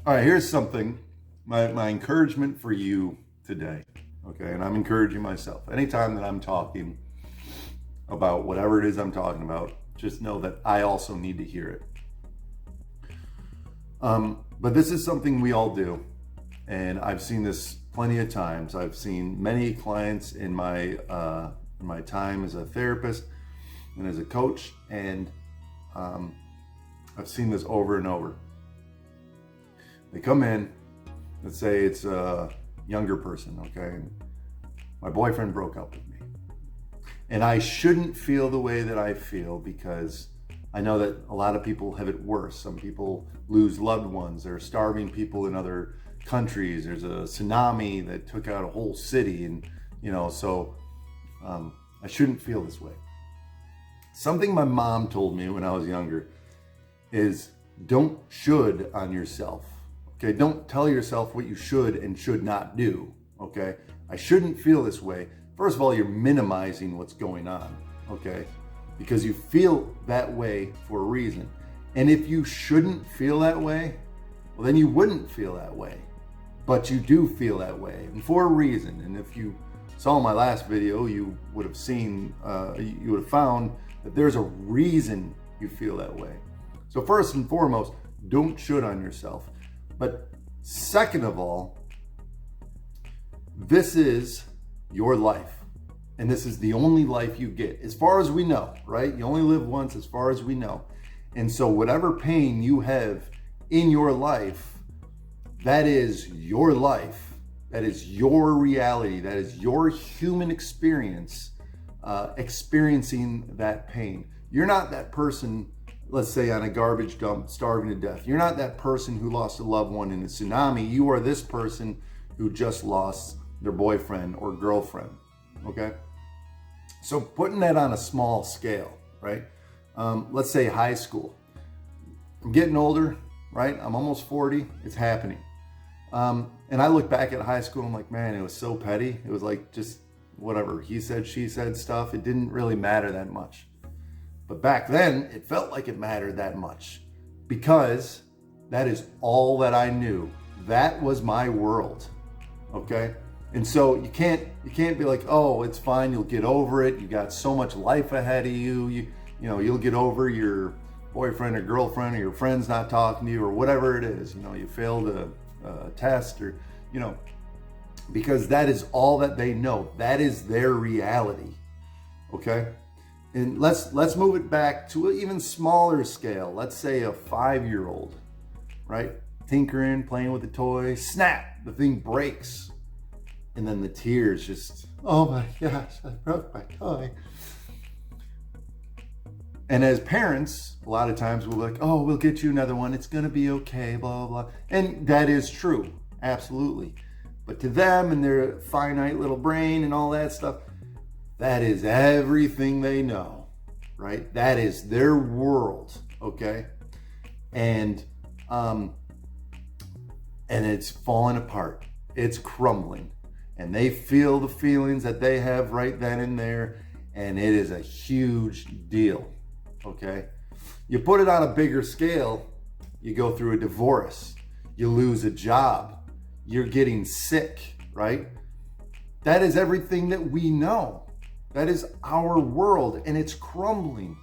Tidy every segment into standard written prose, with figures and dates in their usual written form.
All right, here's something, my encouragement for you today, okay? And I'm encouraging myself. Anytime that I'm talking about whatever it is I'm talking about, just know that I also need to hear it. But this is something we all do, and I've seen this plenty of times. I've seen many clients in my time as a therapist and as a coach, and I've seen this over and over. They come in, let's say it's a younger person, okay? And my boyfriend broke up with me. And I shouldn't feel the way that I feel because I know that a lot of people have it worse. Some people lose loved ones. There are starving people in other countries. There's a tsunami that took out a whole city. And, so I shouldn't feel this way. Something my mom told me when I was younger is don't should on yourself. Okay, don't tell yourself what you should and should not do, okay? I shouldn't feel this way. First of all, you're minimizing what's going on, okay? Because you feel that way for a reason. And if you shouldn't feel that way, well, then you wouldn't feel that way. But you do feel that way, and for a reason. And if you saw my last video, you would have seen, you would have found that there's a reason you feel that way. So first and foremost, don't should on yourself. But second of all, this is your life. And this is the only life you get, as far as we know, right? You only live once, as far as we know. And so whatever pain you have in your life, that is your life. That is your reality. That is your human experience, experiencing that pain. You're not that person, let's say on a garbage dump, starving to death. You're not that person who lost a loved one in a tsunami. You are this person who just lost their boyfriend or girlfriend, okay? So putting that on a small scale, right? Let's say high school. I'm getting older, right? I'm almost 40, it's happening. And I look back at high school, I'm like, man, it was so petty. It was like just whatever, he said, she said stuff. It didn't really matter that much. But back then, it felt like it mattered that much because that is all that I knew. That was my world, okay? And so you can't be like, oh, it's fine, you'll get over it. You got so much life ahead of you. You'll get over your boyfriend or girlfriend or your friends not talking to you or whatever it is. You failed a test or, because that is all that they know. That is their reality, okay? And let's move it back to an even smaller scale. Let's say a 5-year-old, right? Tinkering, playing with a toy, snap, the thing breaks. And then the tears just, oh my gosh, I broke my toy. And as parents, a lot of times we'll be like, oh, we'll get you another one. It's gonna be okay, blah, blah, blah. And that is true, absolutely. But to them and their finite little brain and all that stuff, that is everything they know, right? That is their world, okay? And it's falling apart. It's crumbling. And they feel the feelings that they have right then and there, and it is a huge deal, okay? You put it on a bigger scale, you go through a divorce, you lose a job, you're getting sick, right? That is everything that we know. That is our world, and it's crumbling.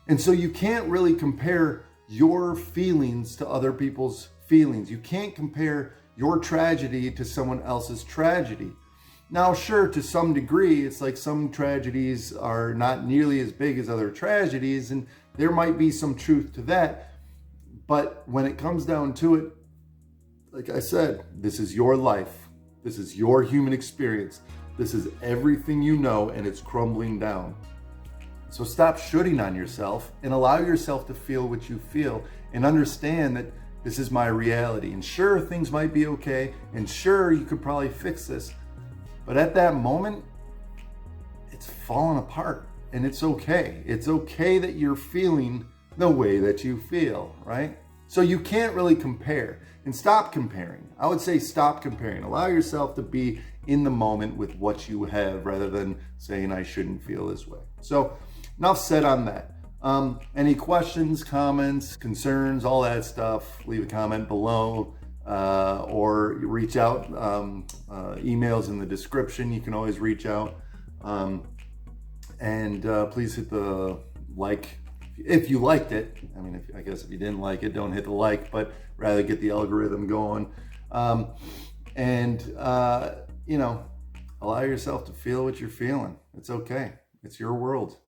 And so you can't really compare your feelings to other people's feelings. You can't compare your tragedy to someone else's tragedy. Now, sure, to some degree, it's like some tragedies are not nearly as big as other tragedies, and there might be some truth to that. But when it comes down to it, like I said, this is your life. This is your human experience. This is everything you know, and it's crumbling down. So stop shooting on yourself and allow yourself to feel what you feel and understand that this is my reality. And sure, things might be okay, and sure, you could probably fix this. But at that moment, it's falling apart, and it's okay. It's okay that you're feeling the way that you feel, right? So you can't really compare, and stop comparing. I would say stop comparing. Allow yourself to be in the moment with what you have rather than saying I shouldn't feel this way. So enough said on that. Any questions, comments, concerns, all that stuff, leave a comment below, or reach out. Emails in the description. You can always reach out. And please hit the like if you liked it. I mean, I guess if you didn't like it, don't hit the like, but rather get the algorithm going. And you know, allow yourself to feel what you're feeling. It's okay. It's your world.